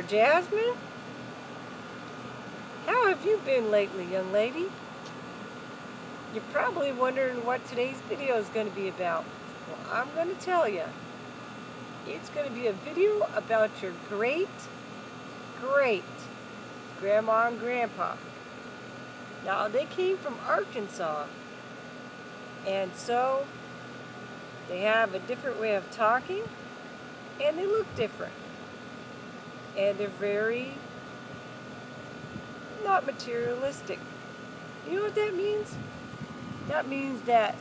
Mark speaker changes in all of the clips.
Speaker 1: there, Jasmine. How have you been lately, young lady? You're probably wondering what today's video is going to be about. Well, I'm going to tell you. It's going to be a video about your great grandma and grandpa. Now, they came from Arkansas, and so they have a different way of talking, and they look different. And they're very not materialistic. You know what that means? That means that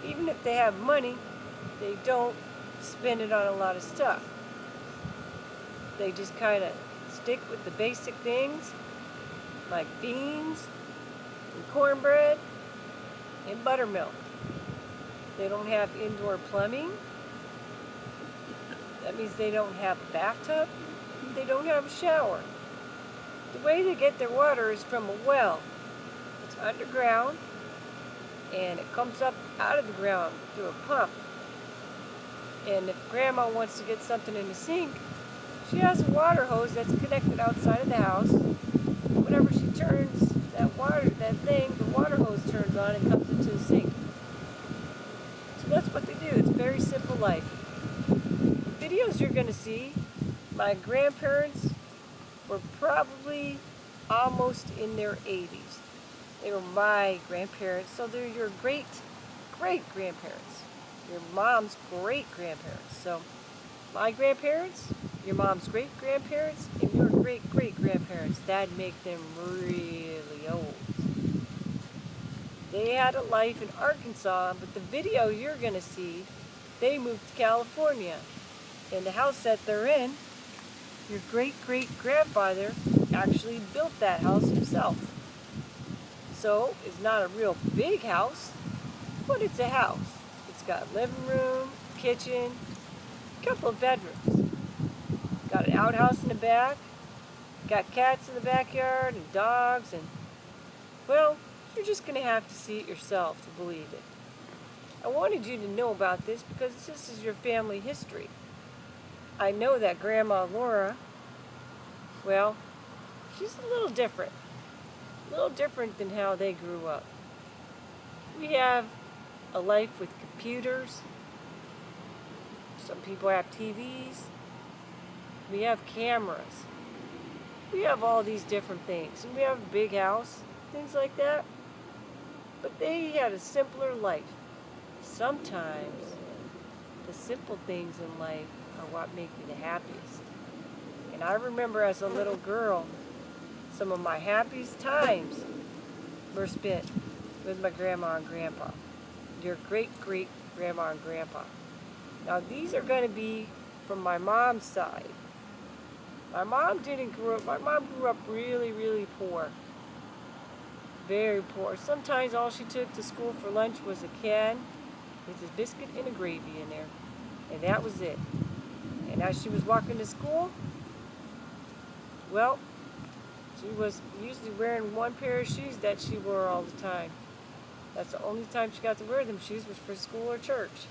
Speaker 1: even if they have money, they don't spend it on a lot of stuff. They just kind of stick with the basic things like beans and cornbread and buttermilk. They don't have indoor plumbing. That means they don't have a bathtub. They don't have a shower. The way they get their water is from a well. It's underground, and it comes up out of the ground through a pump. And if Grandma wants to get something in the sink, she has a water hose that's connected outside of the house. Whenever she turns that the water hose turns on and comes into the sink. So that's what they do. It's a very simple life. The videos you're going to see, my grandparents were probably almost in their 80s. They were my grandparents, so they're your great-grandparents. Your mom's great-grandparents. So my grandparents, your mom's great-grandparents, and your great-great-grandparents. That'd make them really old. They had a life in Arkansas, but the video you're going to see, they moved to California. And the house that they're in, your great-great-grandfather actually built that house himself. So it's not a real big house, but it's a house. It's got a living room, kitchen, a couple of bedrooms. Got an outhouse in the back, got cats in the backyard and dogs, and well, you're just going to have to see it yourself to believe it. I wanted you to know about this because this is your family history. I know that Grandma Laura, well, she's a little different than how they grew up. We have a life with computers. Some people have TVs. We have cameras. We have all these different things. And we have a big house, things like that. But they had a simpler life. Sometimes the simple things in life are what make me the happiest. And I remember as a little girl, some of my happiest times were spent with my grandma and grandpa. Your great-great-grandma and grandpa. Now these are going to be from my mom's side. My mom grew up really, really poor. Very poor. Sometimes all she took to school for lunch was a can with a biscuit and a gravy in there. And that was it. And as she was walking to school, well, she was usually wearing one pair of shoes that she wore all the time. That's the only time she got to wear them shoes was for school or church.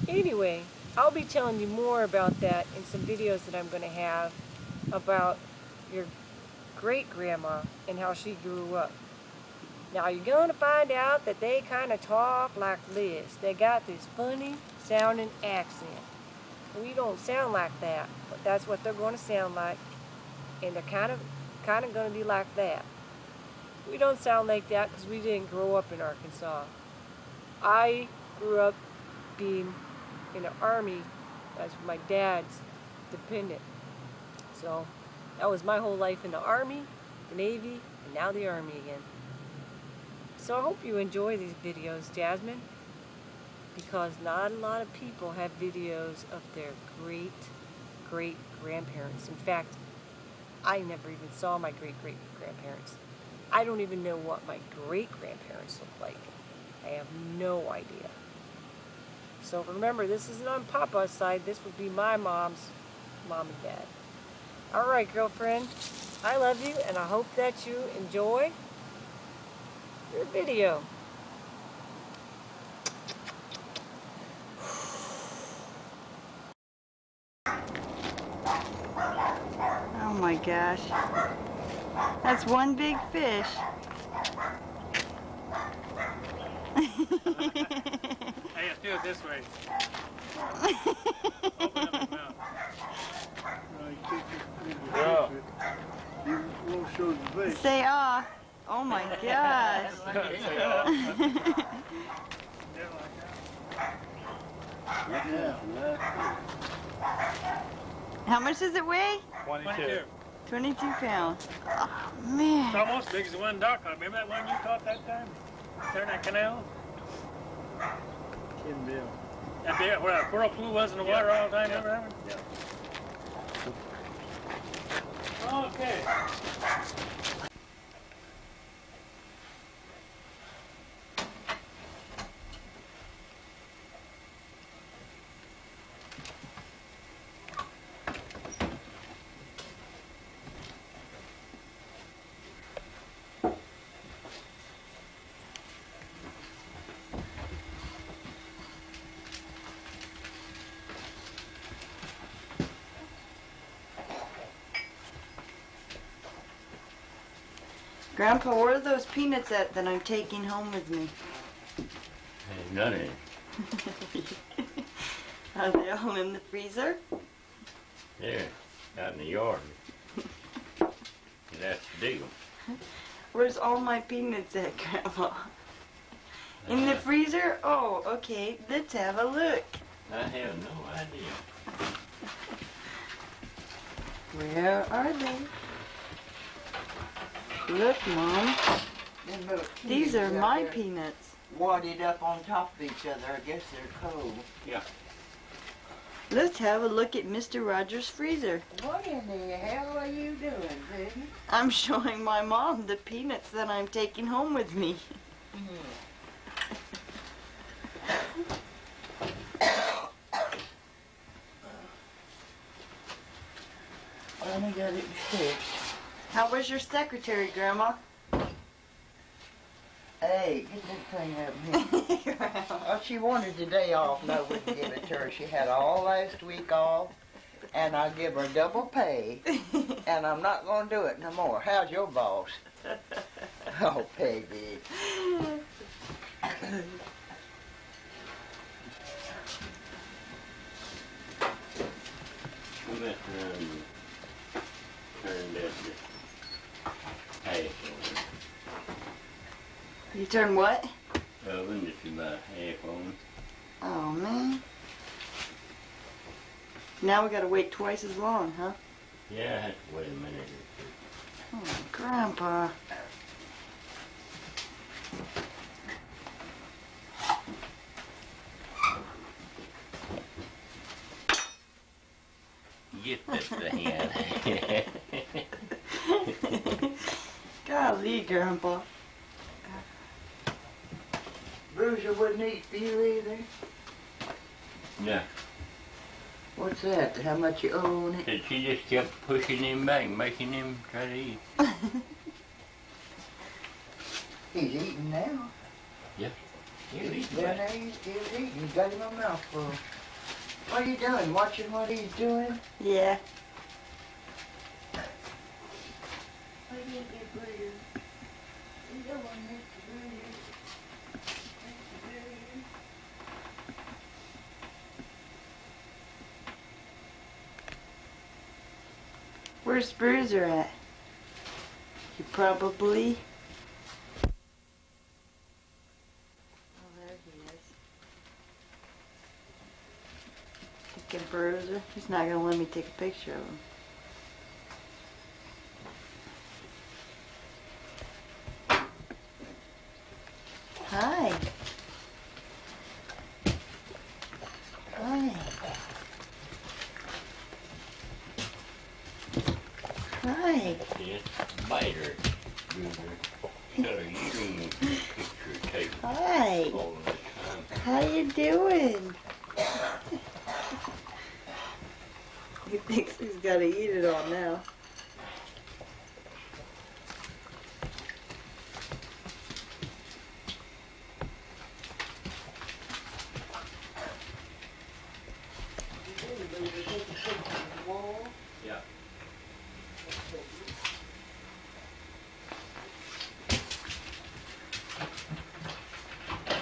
Speaker 1: Anyway, I'll be telling you more about that in some videos that I'm going to have about your great-grandma and how she grew up. Now you're going to find out that they kind of talk like this. They got this funny sounding accent. We don't sound like that, but that's what they're going to sound like. And they're kind of going to be like that. We don't sound like that because we didn't grow up in Arkansas. I grew up being in the Army as my dad's dependent. So that was my whole life in the Army, the Navy, and now the Army again. So I hope you enjoy these videos, Jasmine, because not a lot of people have videos of their great-great-grandparents. In fact, I never even saw my great-great-grandparents. I don't even know what my great-grandparents look like. I have no idea. So remember, this isn't on Papa's side. This would be my mom's mom and dad. Alright, girlfriend. I love you, and I hope that you enjoy your video.
Speaker 2: gosh. That's one big fish.
Speaker 3: Hey, do it this way. Open up his mouth.
Speaker 4: Yeah.
Speaker 5: You won't show the face.
Speaker 2: Say ah. Oh my gosh. How much does it weigh?
Speaker 3: 22.
Speaker 2: 22 pounds. Oh,
Speaker 3: It's
Speaker 2: man.
Speaker 3: almost as big as the one Doc caught. Remember that one you caught that time? There in that canal?
Speaker 5: Ken Bill.
Speaker 3: That big, where that whirlpool was in the water all the time, remember that one? Okay.
Speaker 2: Grandpa, where are those peanuts at that I'm taking home with me?
Speaker 4: Ain't none of it.
Speaker 2: Are they all in the freezer?
Speaker 4: Yeah, out in the yard. That's the deal.
Speaker 2: Where's all my peanuts at, Grandpa? In the freezer? Oh, okay. Let's have a look.
Speaker 4: I have no idea.
Speaker 2: Where are they? Look, Mom.
Speaker 6: Them little
Speaker 2: These are
Speaker 6: cubes out
Speaker 2: my
Speaker 6: there
Speaker 2: peanuts.
Speaker 6: wadded up on top of each other. I guess they're cold.
Speaker 4: Yeah.
Speaker 2: Let's have a look at Mr. Rogers' freezer.
Speaker 6: What in the hell are you doing, Peggy?
Speaker 2: I'm showing my mom the peanuts that I'm taking home with me.
Speaker 6: Finally got it fixed.
Speaker 2: How was your secretary, Grandma?
Speaker 6: Hey, get that thing up here. Oh, she wanted the day off, and I wouldn't give it to her. She had all last week off, and I give her double pay, and I'm not going to do it no more. How's your boss? Oh, Peggy.
Speaker 4: I'm at turned at the half
Speaker 2: You turn what?
Speaker 4: oven, just about half on.
Speaker 2: Oh, man. Now we gotta wait twice as long, huh?
Speaker 4: Yeah, I have to wait a minute or
Speaker 2: Oh, Grandpa.
Speaker 4: two. Get that thing out.
Speaker 2: Golly, Grandpa.
Speaker 6: Bruiser wouldn't eat for you either.
Speaker 4: No,
Speaker 6: What's that? How much you owe on it?
Speaker 4: so she just kept pushing him back, making him try to eat.
Speaker 6: He's eating now.
Speaker 4: He'll eat
Speaker 6: Down
Speaker 4: back.
Speaker 6: there, he's still eating. He's got him a mouthful. What are you doing? Watching what he's doing?
Speaker 2: Yeah.
Speaker 6: What do you get, Bruiser? You don't want Mr. Bruiser. Mr. Bruiser.
Speaker 2: Where's Bruiser at? He probably... Oh, there he is. Taking Bruiser. He's not gonna let me take a picture of him. Hi. Hi. Hi.
Speaker 4: Yes, bite her, Bruiser. So you don't picture tape
Speaker 2: Hi.
Speaker 4: all the time.
Speaker 2: How you doing? He thinks he's gotta eat it all now.
Speaker 4: Yeah.
Speaker 6: Okay,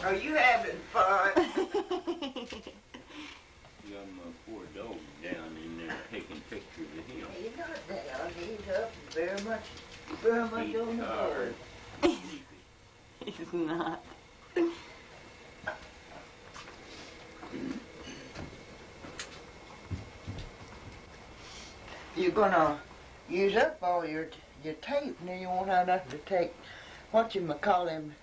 Speaker 6: Are you having fun?
Speaker 4: Got my poor dog down in there taking pictures of him.
Speaker 6: He's not down. He's up very much
Speaker 4: He's
Speaker 6: on the board.
Speaker 4: tired.
Speaker 2: He's not.
Speaker 6: You're gonna use up all your tape. Now you won't have nothing to take. What you call him?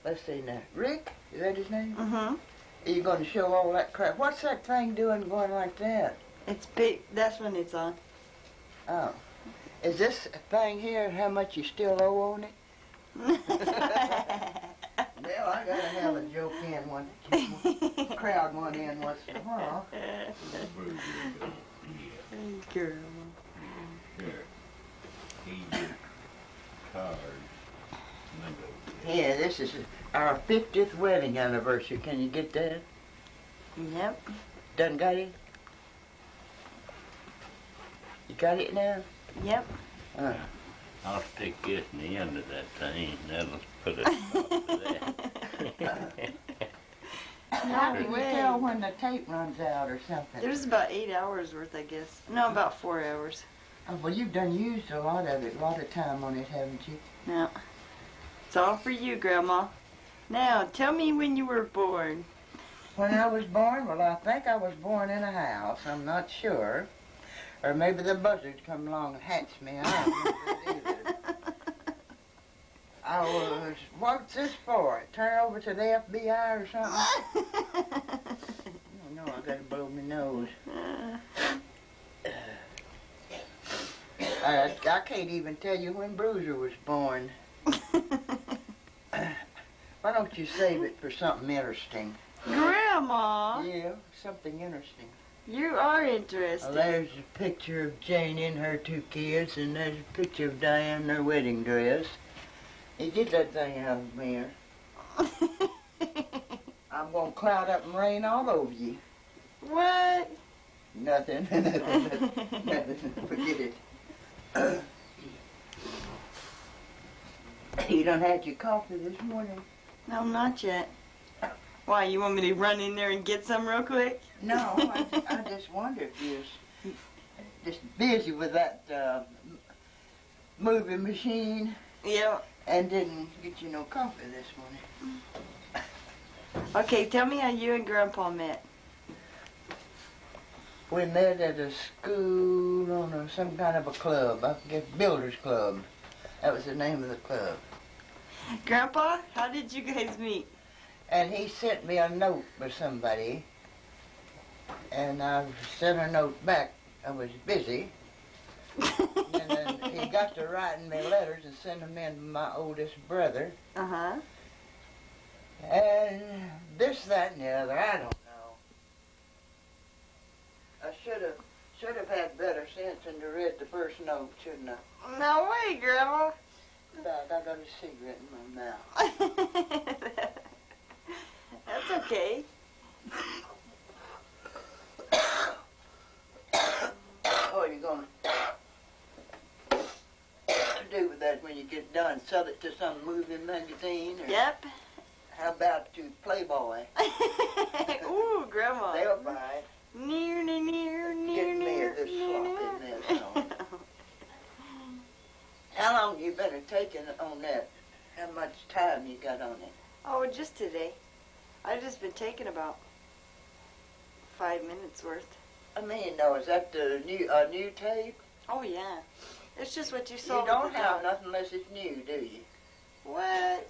Speaker 6: Let's see now. Rick? Is that his name?
Speaker 2: Mm-hmm.
Speaker 6: Are you gonna show all that crap? What's that thing doing going like that?
Speaker 2: It's big. That's when it's on.
Speaker 6: Oh. Is this thing here how much you still owe on it? Well, I gotta have a joke in one, crowd one in once in a while.
Speaker 2: Girl.
Speaker 4: Here. He just tired.
Speaker 6: Yeah, this is our 50th wedding anniversary. Can you get that?
Speaker 2: Yep.
Speaker 6: Done got it? You got it now?
Speaker 2: Yep.
Speaker 4: I'll stick this in the end of that thing. That'll put it up to that.
Speaker 6: How can you tell when the tape runs out or something?
Speaker 2: There's about 8 hours worth, I guess. No, about 4 hours.
Speaker 6: Oh, well, you've done used a lot of it, a lot of time on it, haven't you?
Speaker 2: No. It's all for you, Grandma. Now, tell me when you were born.
Speaker 6: When I was born, well, I think I was born in a house. I'm not sure. Or maybe the buzzard come along and hatched me. I don't remember it either. I was, what's this for? Turn over to the FBI or something? Oh, no, I gotta blow my nose. I can't even tell you when Bruiser was born. Why don't you save it for something interesting?
Speaker 2: Grandma,
Speaker 6: Yeah, something interesting.
Speaker 2: you are
Speaker 6: Well,
Speaker 2: interesting.
Speaker 6: there's a picture of Jane and her 2 kids, and there's a picture of Diane in her wedding dress. Hey, get that thing out of here. I'm gonna cloud up and rain all over you.
Speaker 2: What?
Speaker 6: Nothing. Nothing. Forget it. You done had your coffee this morning?
Speaker 2: No, not yet. Why, you want me to run in there and get some real quick?
Speaker 6: No, I just wonder if you're just busy with that moving machine
Speaker 2: Yeah.
Speaker 6: and didn't get you no coffee this morning.
Speaker 2: Okay, tell me how you and Grandpa met.
Speaker 6: We met at a school on some kind of a club, I guess Builders Club. That was the name of the club.
Speaker 2: Grandpa, how did you guys meet?
Speaker 6: And he sent me a note with somebody, and I sent a note back. I was busy. And then he got to writing me letters and send them in to my oldest brother.
Speaker 2: Uh-huh.
Speaker 6: And this, that, and the other, I don't know. I should have had better sense and to read the first note, shouldn't I?
Speaker 2: No way, Grandma.
Speaker 6: I got a cigarette in my mouth.
Speaker 2: That's okay.
Speaker 6: What are you gonna do with that when you get done? Sell it to some movie magazine? Or
Speaker 2: Yep.
Speaker 6: how about to Playboy?
Speaker 2: Ooh, Grandma.
Speaker 6: They'll buy it.
Speaker 2: Near, near, near, near,
Speaker 6: Get me
Speaker 2: near,
Speaker 6: this
Speaker 2: near,
Speaker 6: slop in
Speaker 2: near.
Speaker 6: this one. How long you been taking on that? How much time you got on it?
Speaker 2: Oh, just today. I've just been taking about 5 minutes worth.
Speaker 6: I mean, no, is that the new tape?
Speaker 2: Oh, yeah. It's just what you saw.
Speaker 6: You don't
Speaker 2: with the
Speaker 6: have
Speaker 2: dog.
Speaker 6: nothing unless it's new, do you?
Speaker 2: What?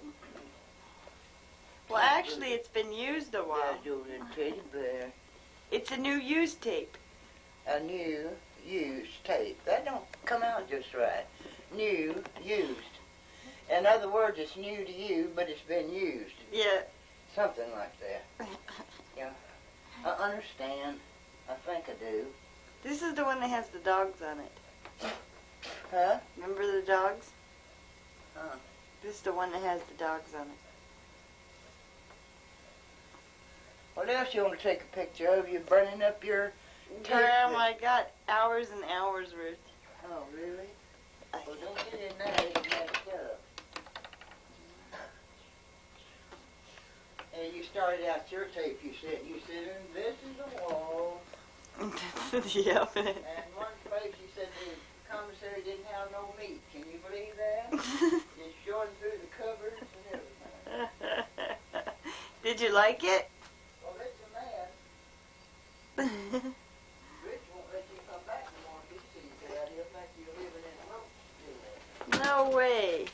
Speaker 2: Well, actually, it's been used a while.
Speaker 6: Yeah, do it, teddy bear.
Speaker 2: It's a new used tape.
Speaker 6: A new used tape. That don't come out just right. New used. In other words, it's new to you, but it's been used.
Speaker 2: Yeah.
Speaker 6: Something like that. Yeah. I understand. I think I do.
Speaker 2: This is the one that has the dogs on it.
Speaker 6: Huh?
Speaker 2: Remember the dogs?
Speaker 6: Huh.
Speaker 2: This is the one that has the dogs on it.
Speaker 6: What else you want to take a picture of? You burning up your tape?
Speaker 2: Grandma, I got hours and hours worth.
Speaker 6: Oh, really? Well, don't get in there and mess up. And you started out your tape, you said, and this is the wall.
Speaker 2: Yep.
Speaker 6: And one place you said the commissary didn't have no meat. Can you believe that? It's showing through the cupboards and everything.
Speaker 2: Did you like it?
Speaker 6: Well, it's a mess. Rich won't let you come back no more if he sees that. He'll think you're living in a rope still.
Speaker 2: No way.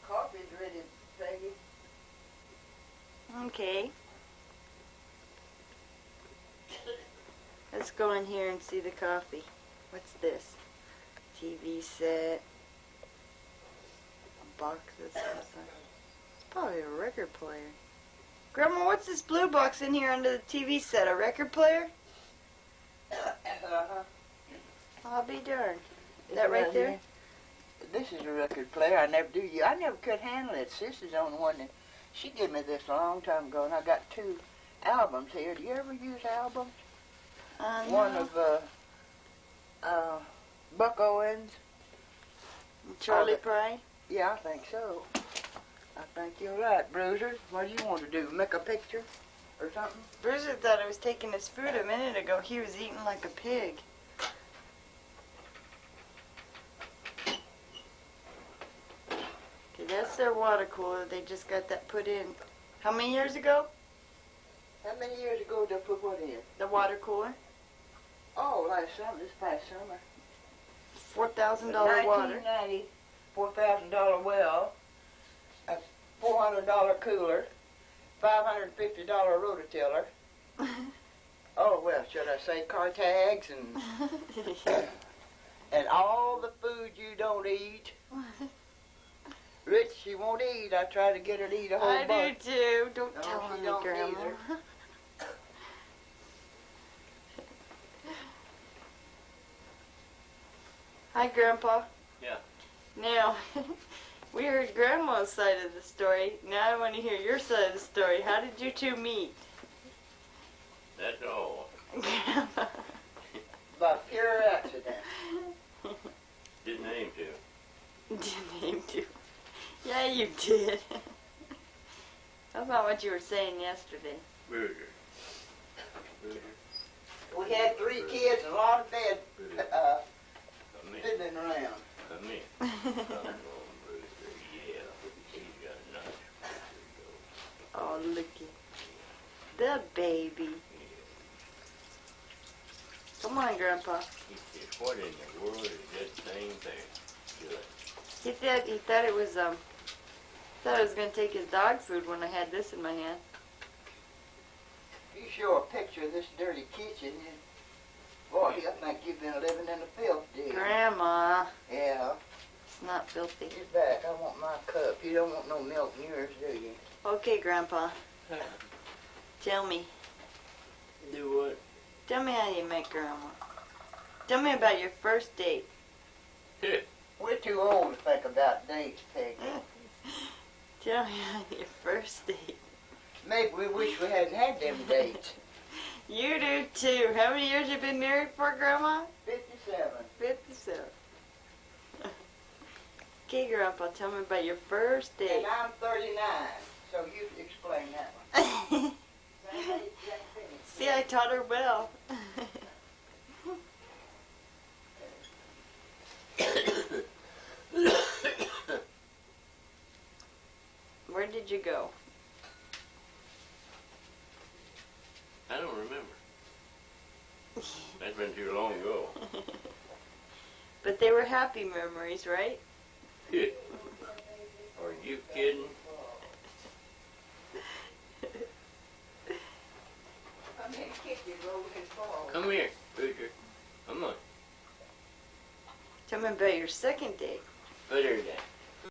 Speaker 6: Coffee's ready, Peggy.
Speaker 2: Okay. Let's go in here and see the coffee. What's this? TV set. A box of something. It's probably a record player. Grandma, what's this blue box in here under the TV set? A record player?
Speaker 6: Uh-huh.
Speaker 2: I'll be darned. Is that right there?
Speaker 6: Here? This is a record player. I never could handle it. Sis is on one that she gave me this a long time ago, and I got 2 albums here. Do you ever use albums?
Speaker 2: No.
Speaker 6: One of Buck Owens.
Speaker 2: Charlie Pride?
Speaker 6: Yeah, I think so. I think you're right, Bruiser. What do you want to do? Make a picture or something?
Speaker 2: Bruiser thought I was taking his food a minute ago. He was eating like a pig. Okay, that's their water cooler. They just got that put in. How many years ago?
Speaker 6: How many years ago did they put what in?
Speaker 2: The water cooler.
Speaker 6: Oh, last summer, this past summer.
Speaker 2: $4,000 water.
Speaker 6: $1990, $4,000 well, a $400 cooler, $550 rototiller. Oh, well, should I say car tags and and all the food you don't eat. Rich, she won't eat. I try to get her to eat a whole
Speaker 2: I
Speaker 6: bunch.
Speaker 2: do too. Don't
Speaker 6: No,
Speaker 2: tell
Speaker 6: she
Speaker 2: me,
Speaker 6: don't
Speaker 2: Grandma.
Speaker 6: either.
Speaker 2: Hi, Grandpa.
Speaker 4: Yeah.
Speaker 2: Now, we heard Grandma's side of the story. Now I want to hear your side of the story. How did you two meet?
Speaker 4: That's all.
Speaker 2: Grandma.
Speaker 6: By pure accident.
Speaker 4: Didn't aim to.
Speaker 2: Didn't aim to. Yeah, you did. That's not what you were saying yesterday.
Speaker 4: Burger.
Speaker 6: We had 3 kids and a lot of dead
Speaker 4: Me.
Speaker 6: fiddling around.
Speaker 4: Me. Come on, Brewster. Yeah. He's got a nice.
Speaker 2: Oh, looky. The baby. Come on, Grandpa.
Speaker 4: He said, what in the world is that thing there? Good.
Speaker 2: He thought it was gonna take his dog food when I had this in my hand.
Speaker 6: You show a picture of this dirty kitchen, and boy, I think you've been living in the filth, dear.
Speaker 2: Grandma.
Speaker 6: Yeah.
Speaker 2: It's not filthy.
Speaker 6: Get back. I want my cup. You don't want no milk in yours, do you?
Speaker 2: Okay, Grandpa. Tell me.
Speaker 4: Do what?
Speaker 2: Tell me how you met Grandma. Tell me about your first date.
Speaker 6: We're too old to think about dates, Peggy.
Speaker 2: Tell me about your first date.
Speaker 6: Maybe we wish we hadn't had them dates.
Speaker 2: You do too. How many years you been married for, Grandma?
Speaker 6: 57.
Speaker 2: 57. Okay, Grandpa, tell me about your first date.
Speaker 6: And I'm 39, so you explain that one.
Speaker 2: See, I taught her well. Where did you go?
Speaker 4: I don't remember. That's been too long ago.
Speaker 2: But they were happy memories, right?
Speaker 4: Are you kidding?
Speaker 6: I'm going to kick you over his ball.
Speaker 4: Come here, Booger. Come on.
Speaker 2: Tell me about your second date.
Speaker 4: Put her down.